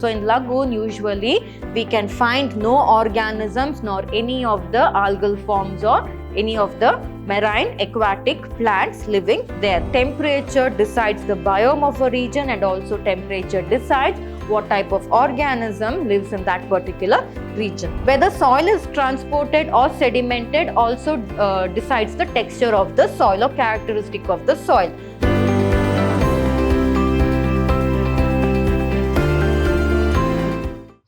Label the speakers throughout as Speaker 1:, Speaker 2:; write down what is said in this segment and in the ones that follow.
Speaker 1: So in lagoon, usually we can find no organisms nor any of the algal forms or any of the marine aquatic plants living there. Temperature decides the biome of a region, and also temperature decides what type of organism lives in that particular region. Whether soil is transported or sedimented also decides the texture of the soil or characteristic of the soil.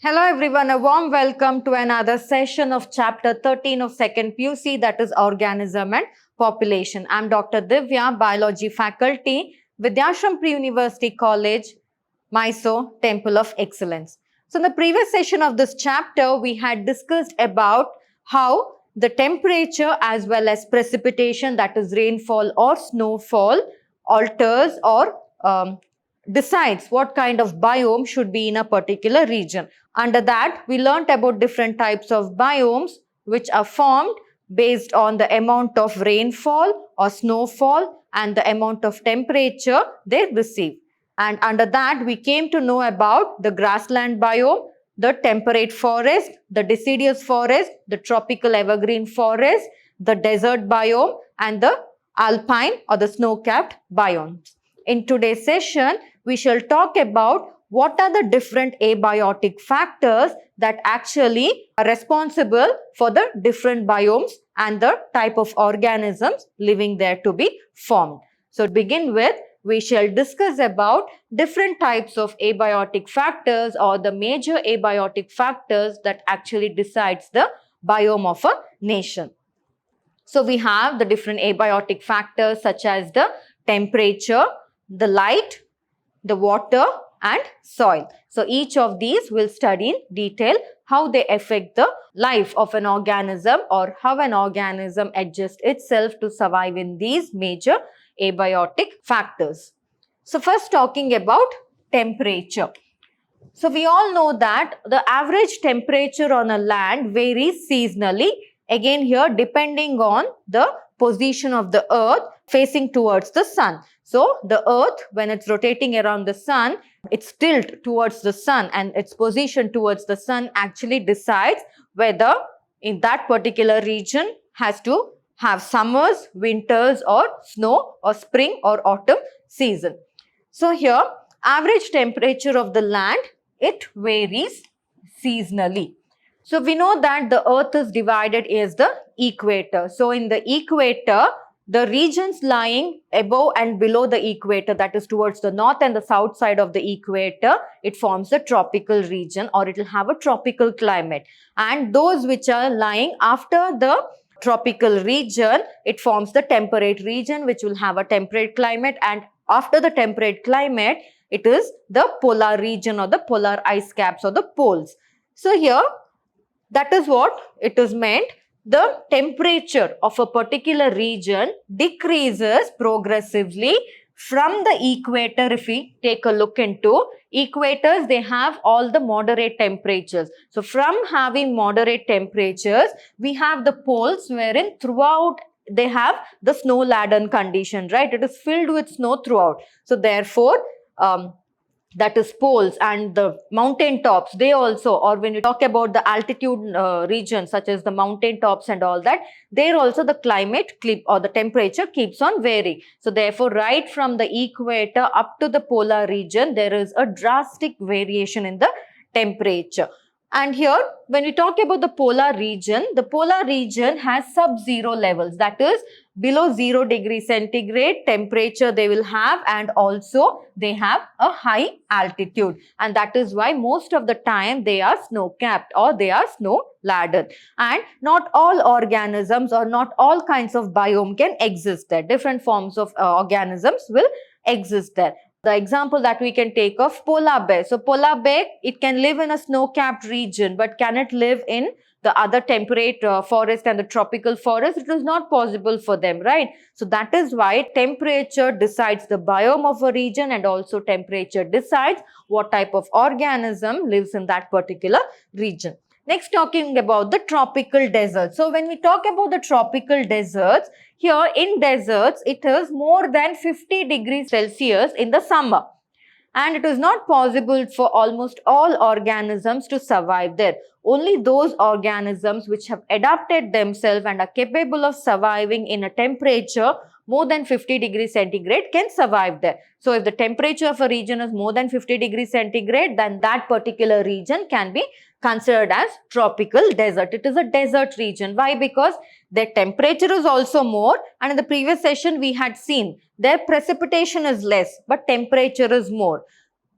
Speaker 1: Hello everyone, a warm welcome to another session of chapter 13 of second PUC, that is Organism and Population. I am Dr. Divya, Biology faculty, Vidhyaashram Pre-University College, Mysuru, Temple of Excellence. So in the previous session of this chapter, we had discussed about how the temperature as well as precipitation, that is rainfall or snowfall, alters or decides what kind of biome should be in a particular region. Under that, we learnt about different types of biomes which are formed based on the amount of rainfall or snowfall and the amount of temperature they receive. And under that, we came to know about the grassland biome, the temperate forest, the deciduous forest, the tropical evergreen forest, the desert biome, and the alpine or the snow-capped biomes. In today's session, we shall talk about what are the different abiotic factors that actually are responsible for the different biomes and the type of organisms living there to be formed. So to begin with, we shall discuss about different types of abiotic factors or the major abiotic factors that actually decides the biome of a nation. So we have the different abiotic factors such as the temperature, the light, the water and soil. So each of these will study in detail how they affect the life of an organism or how an organism adjusts itself to survive in these major abiotic factors. So first talking about temperature. So we all know that the average temperature on a land varies seasonally. Again here depending on the position of the earth facing towards the sun. So the earth, when it's rotating around the sun, its tilt towards the sun and its position towards the sun actually decides whether in that particular region has to have summers, winters or snow or spring or autumn season. So here average temperature of the land, it varies seasonally. So we know that the earth is divided as the equator. So in the equator, the regions lying above and below the equator, that is towards the north and the south side of the equator, it forms a tropical region or it will have a tropical climate. And those which are lying after the tropical region, it forms the temperate region which will have a temperate climate, and after the temperate climate, it is the polar region or the polar ice caps or the poles. So here, that is what it is meant. The temperature of a particular region decreases progressively from the equator. If we take a look into equators, they have all the moderate temperatures. So from having moderate temperatures, we have the poles wherein throughout they have the snow-laden condition, right? It is filled with snow throughout. So therefore, that is poles, and the mountain tops, they also, or when you talk about the altitude regions such as the mountain tops and all that, there also the climate or the temperature keeps on varying. So therefore, right from the equator up to the polar region, there is a drastic variation in the temperature. And here, when we talk about the polar region has sub-zero levels, that is below 0 degrees centigrade temperature they will have, and also they have a high altitude. And that is why most of the time they are snow-capped or they are snow-laden. And not all organisms or not all kinds of biome can exist there. Different forms of organisms will exist there. The example that we can take of polar bear. So polar bear, it can live in a snow-capped region, but can it live in the other temperate forest and the tropical forest? It is not possible for them, right? So that is why temperature decides the biome of a region, and also temperature decides what type of organism lives in that particular region. Next, talking about the tropical deserts. So when we talk about the tropical deserts, here in deserts, it is more than 50 degrees Celsius in the summer. and it is not possible for almost all organisms to survive there. Only those organisms which have adapted themselves and are capable of surviving in a temperature more than 50 degrees centigrade can survive there. So if the temperature of a region is more than 50 degrees centigrade, then that particular region can be considered as tropical desert. It is a desert region. Why? Because their temperature is also more, and in the previous session we had seen their precipitation is less but temperature is more.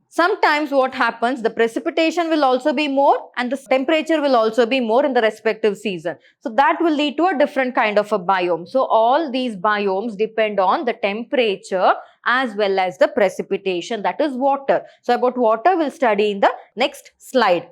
Speaker 1: Sometimes what happens, the precipitation will also be more and the temperature will also be more in the respective season. So that will lead to a different kind of a biome. So all these biomes depend on the temperature as well as the precipitation, that is water. So about water we'll study in the next slide.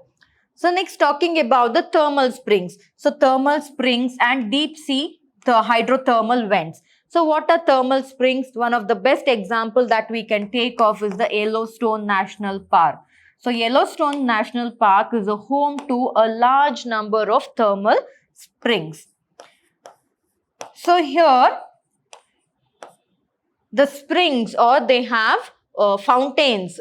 Speaker 1: So next, talking about the thermal springs. So thermal springs and deep sea hydrothermal vents. So what are thermal springs? One of the best example that we can take of is the Yellowstone National Park. So Yellowstone National Park is a home to a large number of thermal springs. So here the springs, or they have fountains,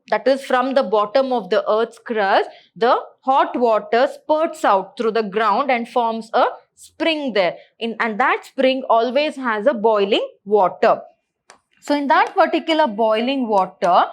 Speaker 1: that is from the bottom of the earth's crust, the hot water spurts out through the ground and forms a spring there. And that spring always has a boiling water. So in that particular boiling water,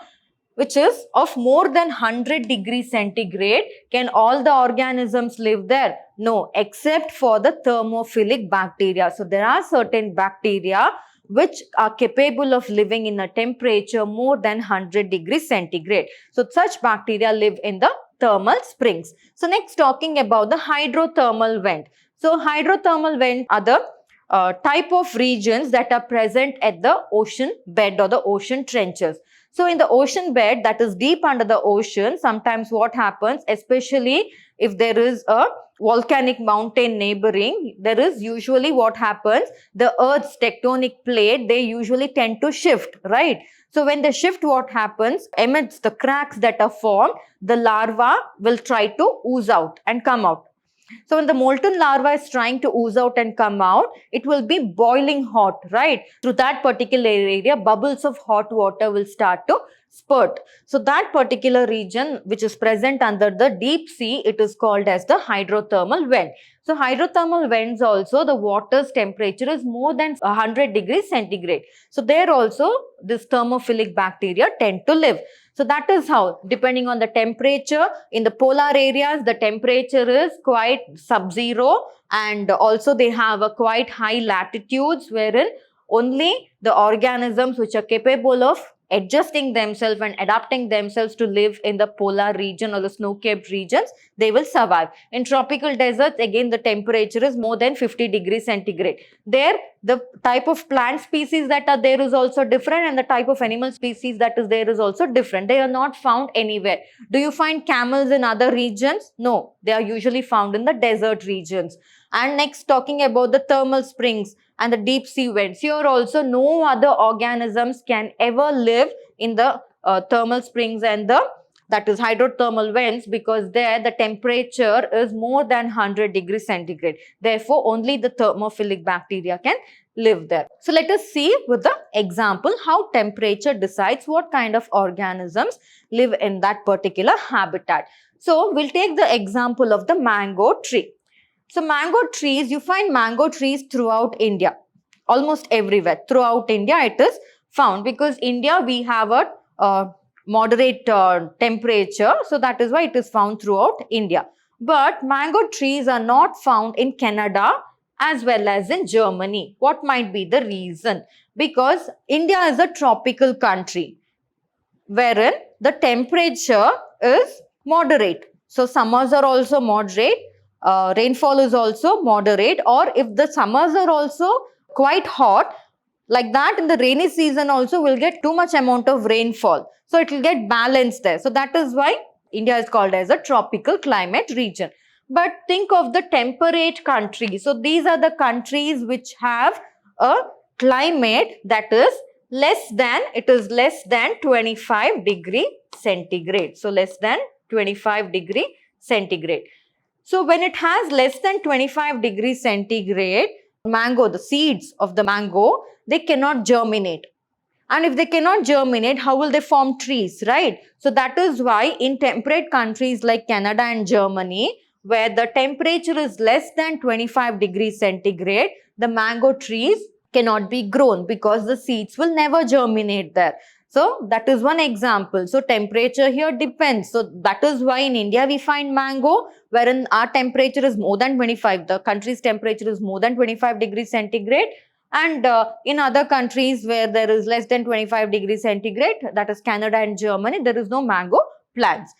Speaker 1: which is of more than 100 degrees centigrade, can all the organisms live there? No, except for the thermophilic bacteria. So there are certain bacteria which are capable of living in a temperature more than 100 degrees centigrade. So such bacteria live in the thermal springs. So next, talking about the hydrothermal vent. So hydrothermal vent are the type of regions that are present at the ocean bed or the ocean trenches. So in the ocean bed, that is deep under the ocean, sometimes what happens, especially if there is a volcanic mountain neighboring, there is usually what happens, the earth's tectonic plate, they usually tend to shift, right? So when they shift, what happens, amidst the cracks that are formed, the larva will try to ooze out and come out. So when the molten larva is trying to ooze out and come out, it will be boiling hot, right? Through that particular area, bubbles of hot water will start to spurt. So that particular region which is present under the deep sea, it is called as the hydrothermal vent. So hydrothermal vents also, the water's temperature is more than 100 degrees centigrade. So there also this thermophilic bacteria tend to live. So that is how, depending on the temperature, in the polar areas, the temperature is quite sub-zero, and also they have a quite high latitudes wherein only the organisms which are capable of adjusting themselves and adapting themselves to live in the polar region or the snow-capped regions, they will survive. In tropical deserts, again the temperature is more than 50 degrees centigrade. There, the type of plant species that are there is also different, and the type of animal species that is there is also different. They are not found anywhere. Do you find camels in other regions? No, they are usually found in the desert regions. And next, talking about the thermal springs and the deep sea vents. Here also no other organisms can ever live in the thermal springs and that is hydrothermal vents, because there the temperature is more than 100 degrees centigrade. Therefore, only the thermophilic bacteria can live there. So let us see with the example how temperature decides what kind of organisms live in that particular habitat. So we'll take the example of the mango tree. So mango trees, you find mango trees throughout India, almost everywhere. Throughout India it is found, because India we have a moderate temperature, so that is why it is found throughout India. But mango trees are not found in Canada as well as in Germany. What might be the reason? Because India is a tropical country wherein the temperature is moderate. So summers are also moderate. Rainfall is also moderate, or if the summers are also quite hot, like that in the rainy season also will get too much amount of rainfall. So it will get balanced there. So that is why India is called as a tropical climate region. But think of the temperate countries. So these are the countries which have a climate that is less than 25 degree centigrade. So less than 25 degree centigrade. So when it has less than 25 degrees centigrade, mango, the seeds of the mango, they cannot germinate. And if they cannot germinate, how will they form trees, right? So that is why in temperate countries like Canada and Germany, where the temperature is less than 25 degrees centigrade, the mango trees cannot be grown because the seeds will never germinate there. So that is one example. So temperature here depends. So that is why in India we find mango, wherein our temperature is more than 25. The country's temperature is more than 25 degrees centigrade. And in other countries where there is less than 25 degrees centigrade, that is Canada and Germany, there is no mango plants.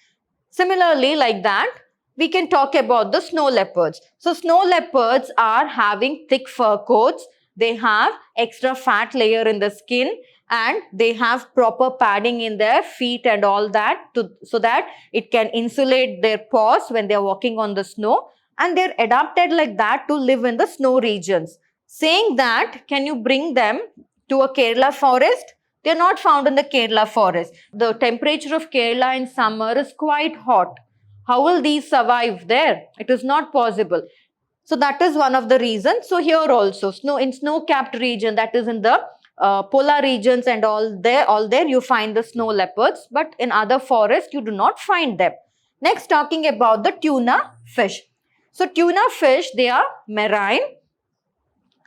Speaker 1: Similarly, like that, we can talk about the snow leopards. So snow leopards are having thick fur coats. They have extra fat layer in the skin, and they have proper padding in their feet and all that so that it can insulate their paws when they are walking on the snow, and they are adapted like that to live in the snow regions. Saying that, can you bring them to a Kerala forest? They are not found in the Kerala forest. The temperature of Kerala in summer is quite hot. How will these survive there? It is not possible. So that is one of the reasons. So here also, in snow-capped region, that is in the polar regions and all there you find the snow leopards, but in other forests you do not find them. Next, talking about the tuna fish. So tuna fish, they are marine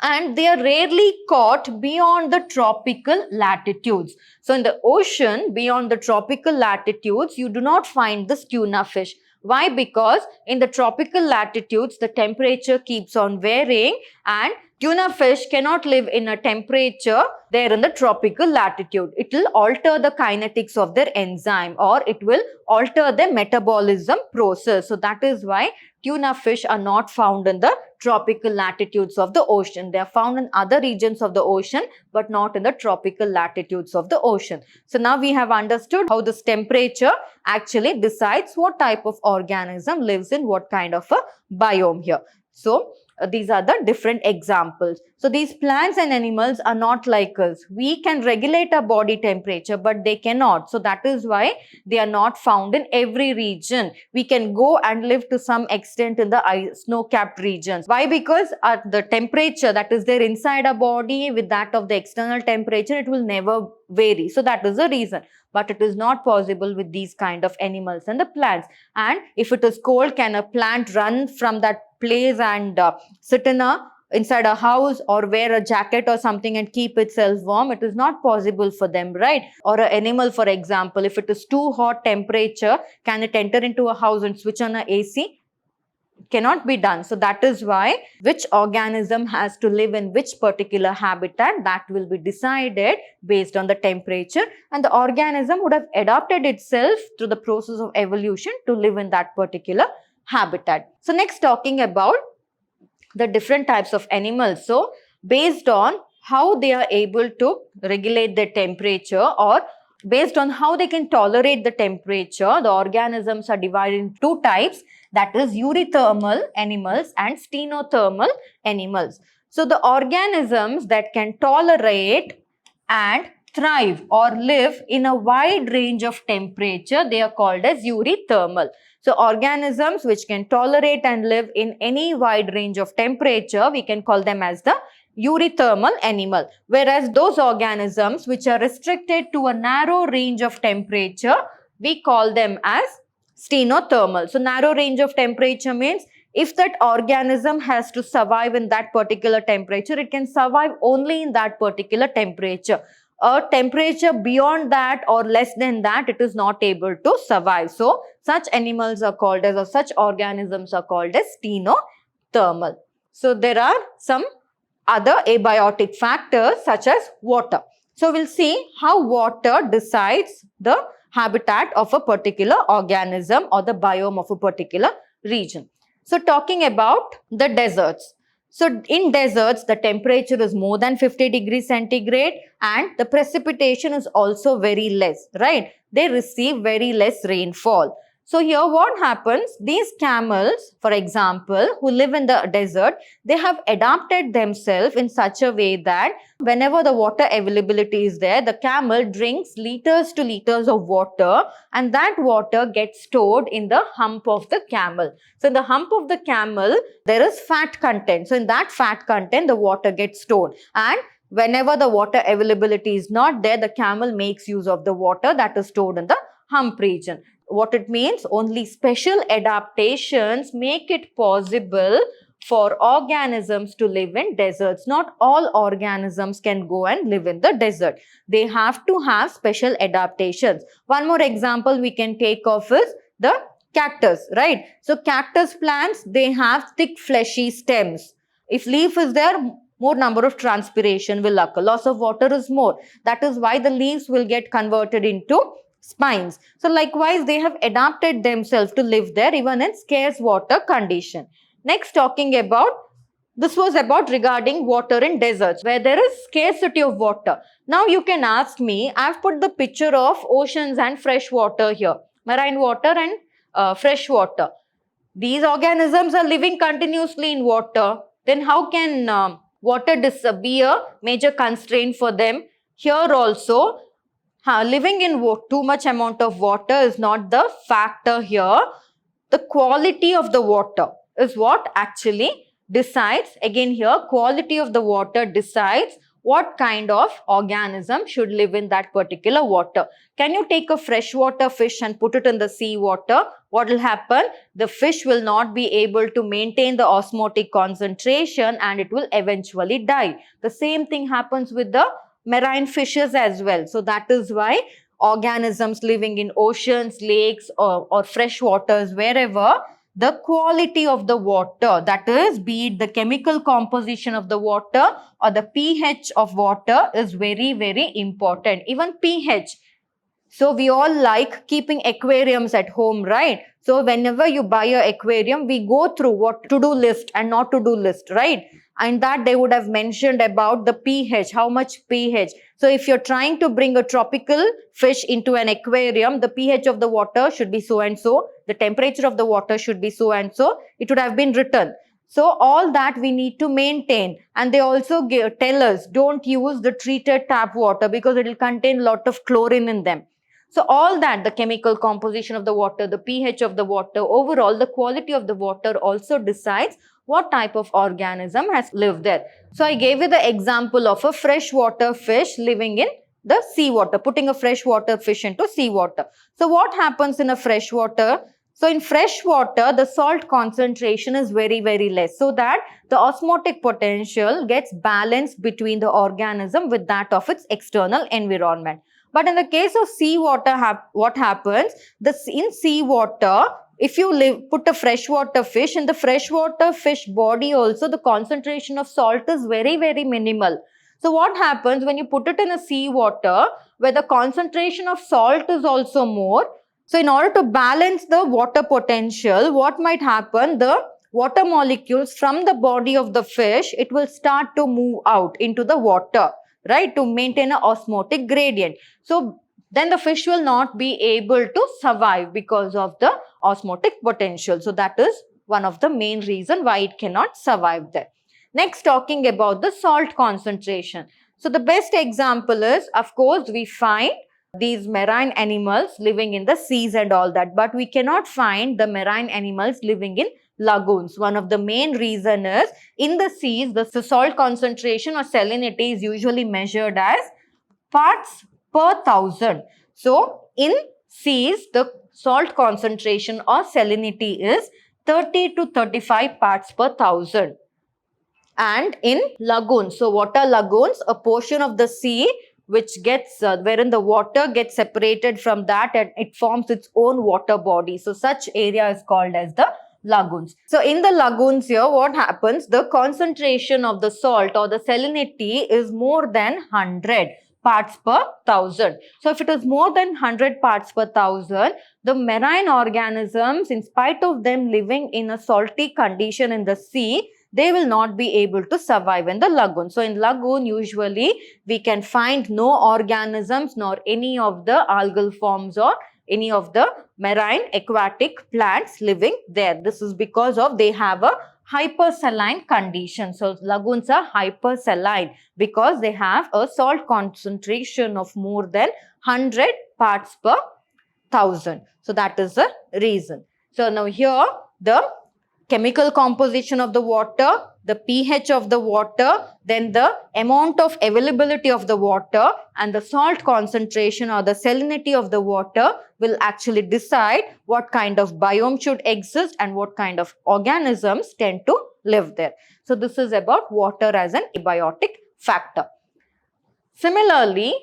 Speaker 1: and they are rarely caught beyond the tropical latitudes. So in the ocean, beyond the tropical latitudes, you do not find this tuna fish. Why? Because in the tropical latitudes, the temperature keeps on varying, and tuna fish cannot live in a temperature there in the tropical latitude. It will alter the kinetics of their enzyme, or it will alter their metabolism process. So that is why tuna fish are not found in the tropical latitudes of the ocean. They are found in other regions of the ocean, but not in the tropical latitudes of the ocean. So now we have understood how this temperature actually decides what type of organism lives in what kind of a biome here. So these are the different examples. So these plants and animals are not like us. We can regulate our body temperature, but they cannot. So that is why they are not found in every region. We can go and live to some extent in the snow-capped regions. Why? Because the temperature that is there inside our body with that of the external temperature, it will never vary. So that is the reason. But it is not possible with these kind of animals and the plants. And if it is cold, can a plant run from that place and sit inside a house or wear a jacket or something and keep itself warm? It is not possible for them, right? Or an animal, for example, if it is too hot temperature, can it enter into a house and switch on an AC? Cannot be done. So that is why which organism has to live in which particular habitat, that will be decided based on the temperature, and the organism would have adapted itself through the process of evolution to live in that particular habitat. So next, talking about the different types of animals. So based on how they are able to regulate their temperature, or based on how they can tolerate the temperature, the organisms are divided into two types, that is euthermal animals and stenothermal animals. So the organisms that can tolerate and thrive or live in a wide range of temperature, they are called as euthermal. So organisms which can tolerate and live in any wide range of temperature, we can call them as the euthermal animal. Whereas those organisms which are restricted to a narrow range of temperature, we call them as stenothermal. So narrow range of temperature means if that organism has to survive in that particular temperature, it can survive only in that particular temperature. A temperature beyond that or less than that, it is not able to survive. So such animals are called as, or such organisms are called as stenothermal. So there are some other abiotic factors such as water. So we'll see how water decides the habitat of a particular organism or the biome of a particular region. So talking about the deserts. So in deserts, the temperature is more than 50 degrees centigrade and the precipitation is also very less, right? They receive very less rainfall. So here what happens, these camels, for example, who live in the desert, they have adapted themselves in such a way that whenever the water availability is there, the camel drinks liters to liters of water, and that water gets stored in the hump of the camel. So in the hump of the camel, there is fat content. So in that fat content, the water gets stored. And whenever the water availability is not there, the camel makes use of the water that is stored in the hump region. What it means? Only special adaptations make it possible for organisms to live in deserts. Not all organisms can go and live in the desert. They have to have special adaptations. One more example we can take of is the cactus, right? So cactus plants, they have thick fleshy stems. If leaf is there, more number of transpiration will occur. Loss of water is more. That is why the leaves will get converted into spines. So likewise, they have adapted themselves to live there even in scarce water condition. Next, talking about, this was about regarding water in deserts where there is scarcity of water. Now you can ask me, I've put the picture of oceans and fresh water here, marine water and fresh water. These organisms are living continuously in water. Then how can water be a major constraint for them? Here also, living in too much amount of water is not the factor here. The quality of the water is what actually decides. Again here, quality of the water decides what kind of organism should live in that particular water. Can you take a freshwater fish and put it in the sea water? What will happen? The fish will not be able to maintain the osmotic concentration and it will eventually die. The same thing happens with the marine fishes as well. So that is why organisms living in oceans, lakes or fresh waters, wherever, the quality of the water, that is, be it the chemical composition of the water or the pH of water, is very, very important. Even pH. So we all like keeping aquariums at home, right? So whenever you buy an aquarium, we go through what to-do list and not to-do list, right? And that they would have mentioned about the pH, how much pH. So if you're trying to bring a tropical fish into an aquarium, the pH of the water should be so and so, the temperature of the water should be so and so, it would have been written. So all that we need to maintain. And they also tell us, don't use the treated tap water because it will contain a lot of chlorine in them. So all that, the chemical composition of the water, the pH of the water, overall the quality of the water also decides what type of organism has lived there. So I gave you the example of a freshwater fish living in the seawater, putting a freshwater fish into seawater. So what happens in a freshwater? So in freshwater, the salt concentration is very, very less, so that the osmotic potential gets balanced between the organism with that of its external environment. But in the case of seawater, what happens? In seawater, if you put a freshwater fish, in the freshwater fish body also, the concentration of salt is very, very minimal. So what happens when you put it in a seawater where the concentration of salt is also more? So in order to balance the water potential, what might happen? The water molecules from the body of the fish, it will start to move out into the water, right, to maintain an osmotic gradient. So then the fish will not be able to survive because of the osmotic potential. So that is one of the main reasons why it cannot survive there. Next, talking about the salt concentration. So the best example is, of course, we find these marine animals living in the seas and all that, but we cannot find the marine animals living in lagoons. One of the main reason is, in the seas, the salt concentration or salinity is usually measured as parts per thousand. So in seas, the salt concentration or salinity is 30 to 35 parts per thousand. And in lagoons, so water lagoons, a portion of the sea which gets, wherein the water gets separated from that and it forms its own water body. So such area is called as the lagoons. So in the lagoons here, what happens? The concentration of the salt or the salinity is more than 100 parts per thousand. So if it is more than 100 parts per thousand, the marine organisms, in spite of them living in a salty condition in the sea, they will not be able to survive in the lagoon. So in lagoon, usually we can find no organisms nor any of the algal forms or any of the marine aquatic plants living there. This is because of they have a hypersaline condition. So lagoons are hypersaline because they have a salt concentration of more than 100 parts per thousand. So that is the reason. So now here the chemical composition of the water, the pH of the water, then the amount of availability of the water, and the salt concentration or the salinity of the water will actually decide what kind of biome should exist and what kind of organisms tend to live there. So this is about water as an abiotic factor. Similarly,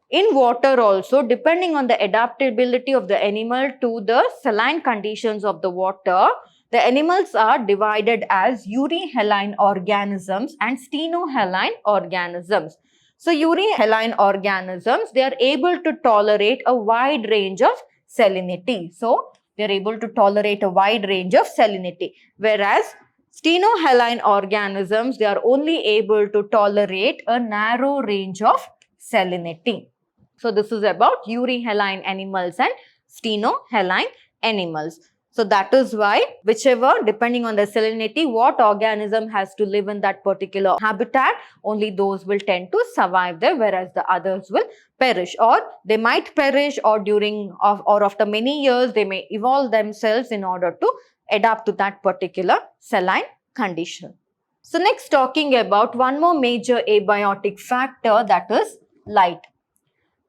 Speaker 1: in water also, depending on the adaptability of the animal to the saline conditions of the water, the animals are divided as euryhaline organisms and stenohaline organisms. So euryhaline organisms, they are able to tolerate a wide range of salinity. So they are able to tolerate a wide range of salinity. Whereas stenohaline organisms, they are only able to tolerate a narrow range of salinity. So this is about euryhaline animals and stenohaline animals. So that is why whichever, depending on the salinity, what organism has to live in that particular habitat, only those will tend to survive there, whereas the others will perish, or they might perish, or or after many years they may evolve themselves in order to adapt to that particular saline condition. So next, talking about one more major abiotic factor, that is light.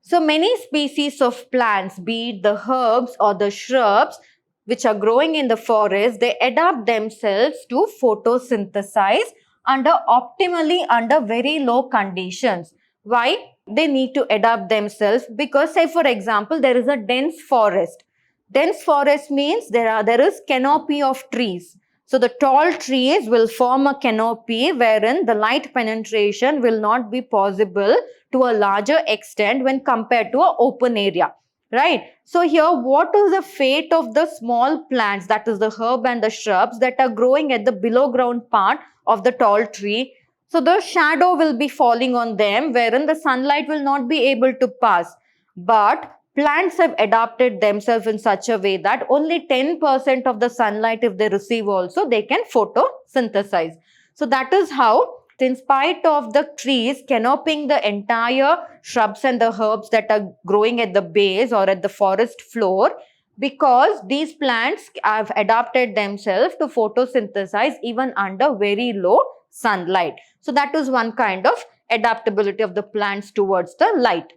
Speaker 1: So many species of plants, be it the herbs or the shrubs which are growing in the forest, they adapt themselves to photosynthesize optimally under very low conditions. Why? They need to adapt themselves because, say for example, there is a dense forest. Dense forest means there is canopy of trees. So the tall trees will form a canopy wherein the light penetration will not be possible to a larger extent when compared to an open area, right? So here, what is the fate of the small plants, that is the herb and the shrubs that are growing at the below ground part of the tall tree? So the shadow will be falling on them wherein the sunlight will not be able to pass. But plants have adapted themselves in such a way that only 10% of the sunlight, if they receive also, they can photosynthesize. So that is how, in spite of the trees canopying the entire shrubs and the herbs that are growing at the base or at the forest floor, because these plants have adapted themselves to photosynthesize even under very low sunlight. So that is one kind of adaptability of the plants towards the light.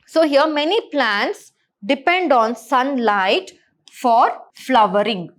Speaker 1: So here many plants depend on sunlight for flowering,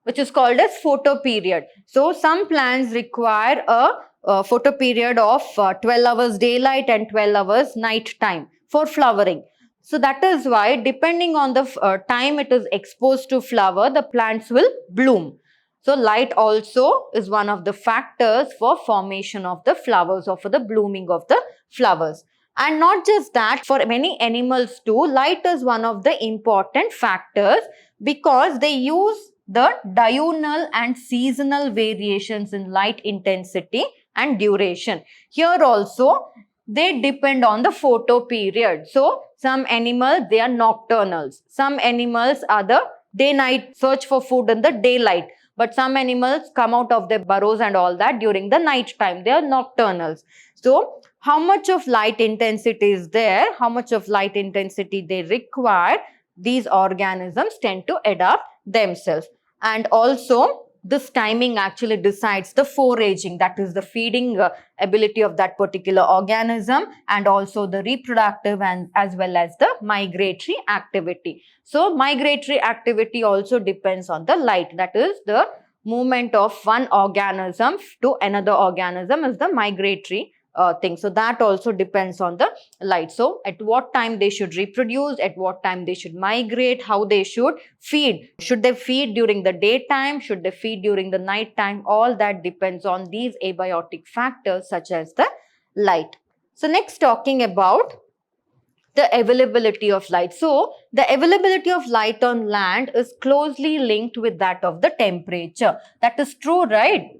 Speaker 1: which is called as photoperiod. So some plants require a photoperiod of 12 hours daylight and 12 hours night time for flowering. So that is why, depending on the time it is exposed to flower, the plants will bloom. So light also is one of the factors for formation of the flowers or for the blooming of the flowers. And not just that, for many animals too, light is one of the important factors because they use the diurnal and seasonal variations in light intensity and duration. Here also, they depend on the photoperiod. So some animals, they are nocturnals. Some animals are the day-night search for food in the daylight. But some animals come out of their burrows and all that during the night time. They are nocturnals. So how much of light intensity is there, how much of light intensity they require, these organisms tend to adapt themselves. And also, this timing actually decides the foraging, that is the feeding ability of that particular organism, and also the reproductive and as well as the migratory activity. So migratory activity also depends on the light, that is the movement of one organism to another organism is the migratory thing. So that also depends on the light. So at what time they should reproduce, at what time they should migrate, how they should feed. Should they feed during the daytime? Should they feed during the night time? All that depends on these abiotic factors such as the light. So next, talking about the availability of light. So the availability of light on land is closely linked with that of the temperature. That is true, right?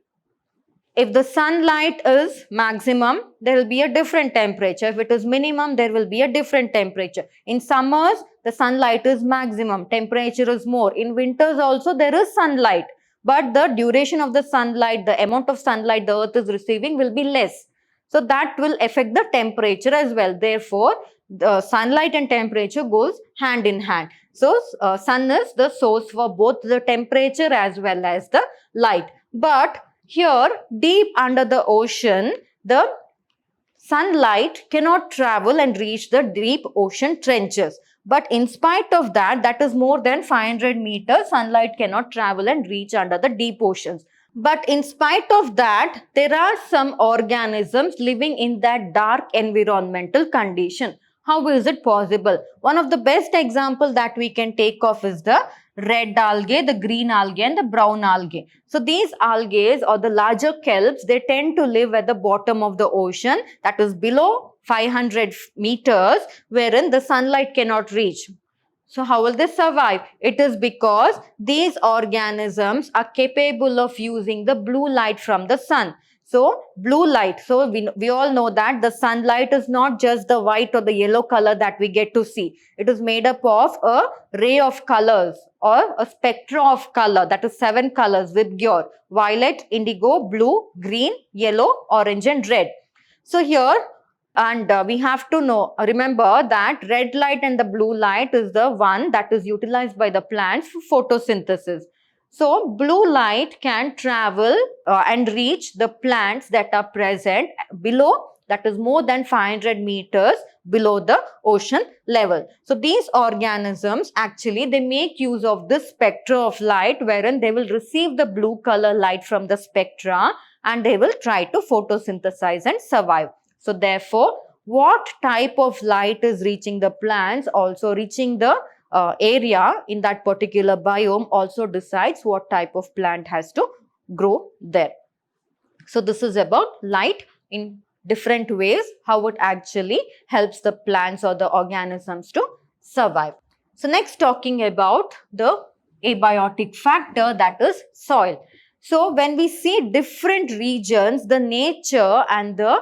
Speaker 1: If the sunlight is maximum, there will be a different temperature. If it is minimum, there will be a different temperature. In summers, the sunlight is maximum, temperature is more. In winters also, there is sunlight. But the duration of the sunlight, the amount of sunlight the earth is receiving will be less. So that will affect the temperature as well. Therefore, the sunlight and temperature goes hand in hand. So, sun is the source for both the temperature as well as the light. But here, deep under the ocean, the sunlight cannot travel and reach the deep ocean trenches. But in spite of that, that is more than 500 meters, sunlight cannot travel and reach under the deep oceans. But in spite of that, there are some organisms living in that dark environmental condition. How is it possible? One of the best examples that we can take of is the red algae, the green algae and the brown algae. So these algae or the larger kelps, they tend to live at the bottom of the ocean, that is below 500 meters, wherein the sunlight cannot reach. So how will they survive? It is because these organisms are capable of using the blue light from the sun. So blue light, so we all know that the sunlight is not just the white or the yellow color that we get to see. It is made up of a ray of colors or a spectra of color, that is 7 colors with your violet, indigo, blue, green, yellow, orange and red. So here, and we have to remember that red light and the blue light is the one that is utilized by the plants for photosynthesis. So, blue light can travel and reach the plants that are present below, that is more than 500 meters below the ocean level. So, these organisms actually, they make use of this spectra of light wherein they will receive the blue color light from the spectra and they will try to photosynthesize and survive. So, therefore, what type of light is reaching the plants, also reaching the area in that particular biome also decides what type of plant has to grow there. So, this is about light in different ways, how it actually helps the plants or the organisms to survive. So, next talking about the abiotic factor, that is soil. So, when we see different regions, the nature and the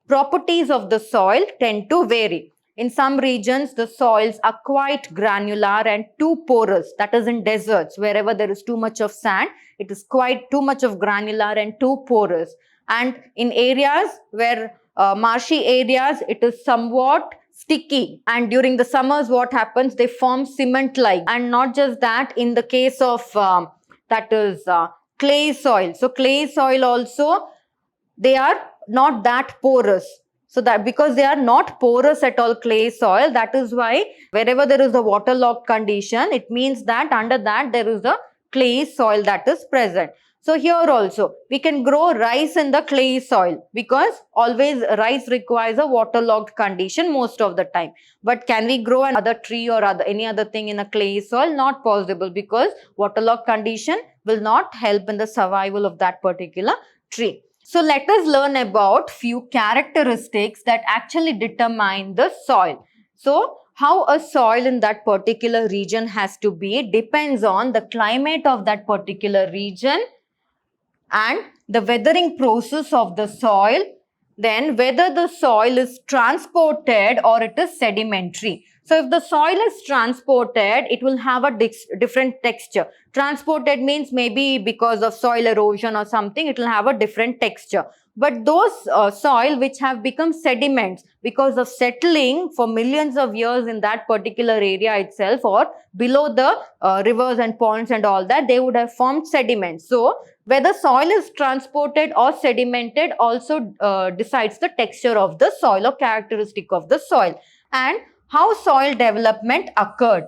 Speaker 1: properties of the soil tend to vary. In some regions, the soils are quite granular and too porous. That is in deserts, wherever there is too much of sand, it is quite too much of granular and too porous. And in areas where marshy areas, it is somewhat sticky. And during the summers, what happens? They form cement-like. And not just that, in the case of clay soil. So clay soil also, they are not that porous. So that because they are not porous at all, clay soil, that is why wherever there is a waterlogged condition, it means that under that there is a clay soil that is present. So here also we can grow rice in the clay soil because always rice requires a waterlogged condition most of the time. But can we grow another tree or any other thing in a clay soil? Not possible because waterlogged condition will not help in the survival of that particular tree. So let us learn about few characteristics that actually determine the soil. So how a soil in that particular region has to be depends on the climate of that particular region and the weathering process of the soil, then whether the soil is transported or it is sedimentary. So if the soil is transported, it will have a different texture. Transported means maybe because of soil erosion or something, it will have a different texture. But those soil which have become sediments because of settling for millions of years in that particular area itself or below the rivers and ponds and all that, they would have formed sediments. So whether soil is transported or sedimented also decides the texture of the soil or characteristic of the soil. And how soil development occurred.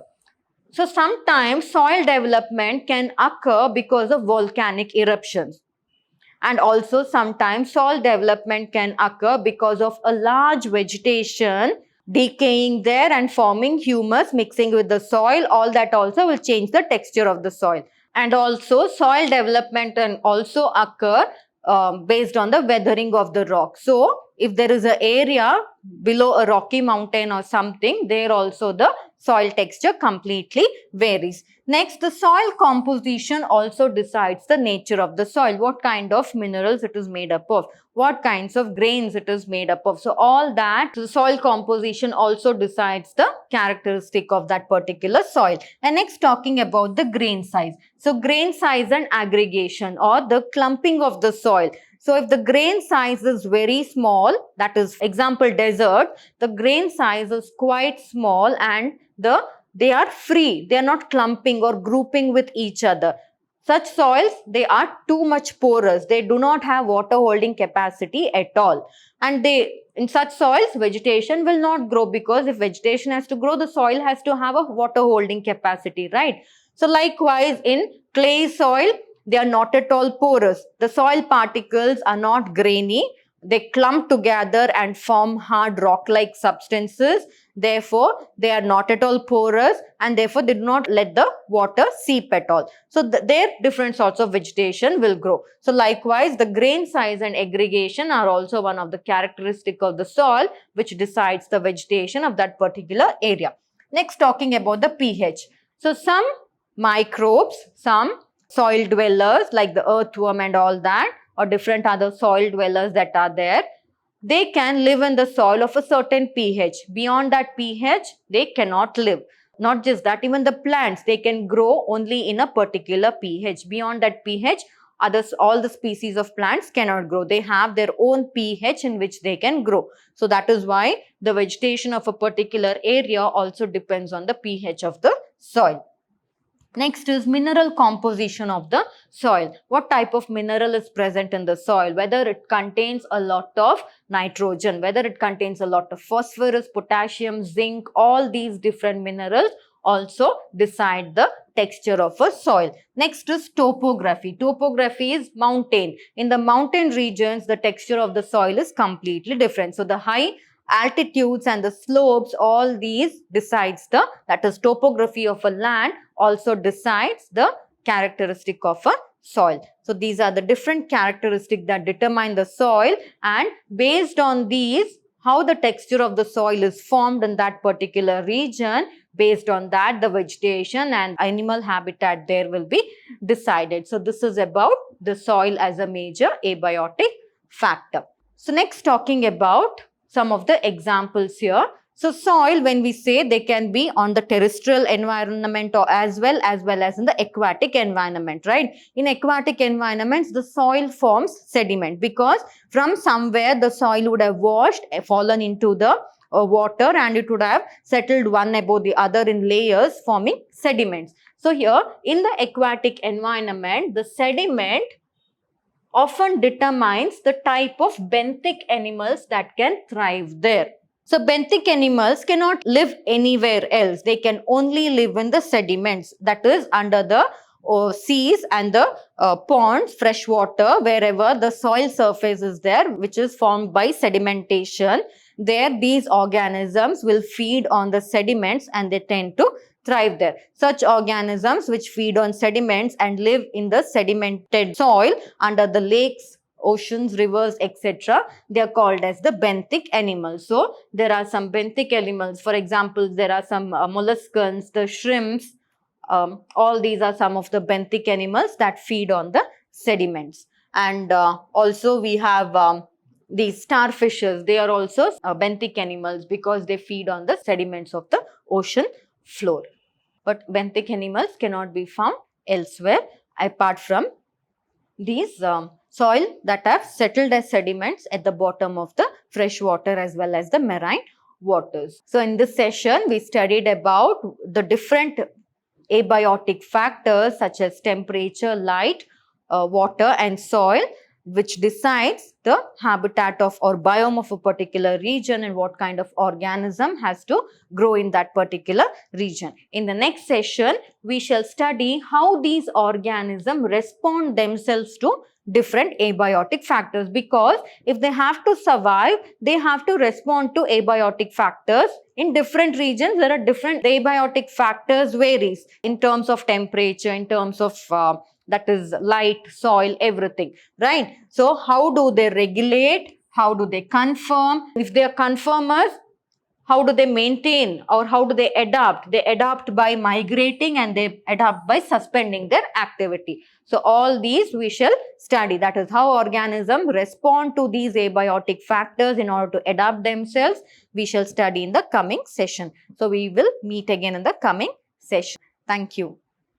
Speaker 1: So sometimes soil development can occur because of volcanic eruptions. And also sometimes soil development can occur because of a large vegetation decaying there and forming humus mixing with the soil. All that also will change the texture of the soil. And also soil development can also occur based on the weathering of the rock. So if there is an area below a rocky mountain or something, there also the soil texture completely varies. Next, the soil composition also decides the nature of the soil, what kind of minerals it is made up of, what kinds of grains it is made up of. So all that, the soil composition also decides the characteristic of that particular soil. And next, talking about the grain size. So grain size and aggregation or the clumping of the soil. So if the grain size is very small, that is example desert, the grain size is quite small and the they are free. They are not clumping or grouping with each other. Such soils, they are too much porous. They do not have water holding capacity at all. And in such soils, vegetation will not grow, because if vegetation has to grow, the soil has to have a water holding capacity, right? So likewise, in clay soil, they are not at all porous. The soil particles are not grainy. They clump together and form hard rock-like substances. Therefore, they are not at all porous, and therefore they do not let the water seep at all. So there different sorts of vegetation will grow. So likewise, the grain size and aggregation are also one of the characteristics of the soil which decides the vegetation of that particular area. Next, talking about the pH. So some microbes, some soil dwellers like the earthworm and all that, or different other soil dwellers that are there, they can live in the soil of a certain pH. Beyond that pH, they cannot live. Not just that, even the plants, they can grow only in a particular pH. Beyond that pH, all the species of plants cannot grow. They have their own pH in which they can grow. So that is why the vegetation of a particular area also depends on the pH of the soil. Next is mineral composition of the soil. What type of mineral is present in the soil? Whether it contains a lot of nitrogen, whether it contains a lot of phosphorus, potassium, zinc, all these different minerals also decide the texture of a soil. Next is topography. Topography is mountain. In the mountain regions, the texture of the soil is completely different. So the high altitudes and the slopes, all these decides that is topography of a land, also decides the characteristic of a soil. So these are the different characteristics that determine the soil, and based on these, how the texture of the soil is formed in that particular region, based on that the vegetation and animal habitat there will be decided. So this is about the soil as a major abiotic factor. So next, talking about some of the examples here. So soil, when we say, they can be on the terrestrial environment or as well as in the aquatic environment, right? In aquatic environments, the soil forms sediment because from somewhere the soil would have washed, fallen into the water, and it would have settled one above the other in layers, forming sediments. So here in the aquatic environment, the sediment often determines the type of benthic animals that can thrive there. So benthic animals cannot live anywhere else. They can only live in the sediments, that is under the seas and the ponds, fresh water, wherever the soil surface is there, which is formed by sedimentation. There these organisms will feed on the sediments and they tend to thrive there. Such organisms which feed on sediments and live in the sedimented soil under the lakes, oceans, rivers, etc., they are called as the benthic animals. So there are some benthic animals. For example, there are some molluscans, the shrimps. All these are some of the benthic animals that feed on the sediments. And also we have these starfishes. They are also benthic animals because they feed on the sediments of the ocean floor. But benthic animals cannot be found elsewhere apart from these soil that have settled as sediments at the bottom of the fresh water as well as the marine waters. So in this session, we studied about the different abiotic factors such as temperature, light, water and soil, which decides the habitat of or biome of a particular region and what kind of organism has to grow in that particular region. In the next session, we shall study how these organisms respond themselves to different abiotic factors, because if they have to survive, they have to respond to abiotic factors. In different regions, there are different abiotic factors varies in terms of temperature, in terms of that is light, soil, everything, right? So how do they regulate? How do they confirm? If they are confirmers, how do they maintain or how do they adapt? They adapt by migrating and they adapt by suspending their activity. So all these we shall study. That is how organisms respond to these abiotic factors in order to adapt themselves. We shall study in the coming session. So we will meet again in the coming session. Thank you.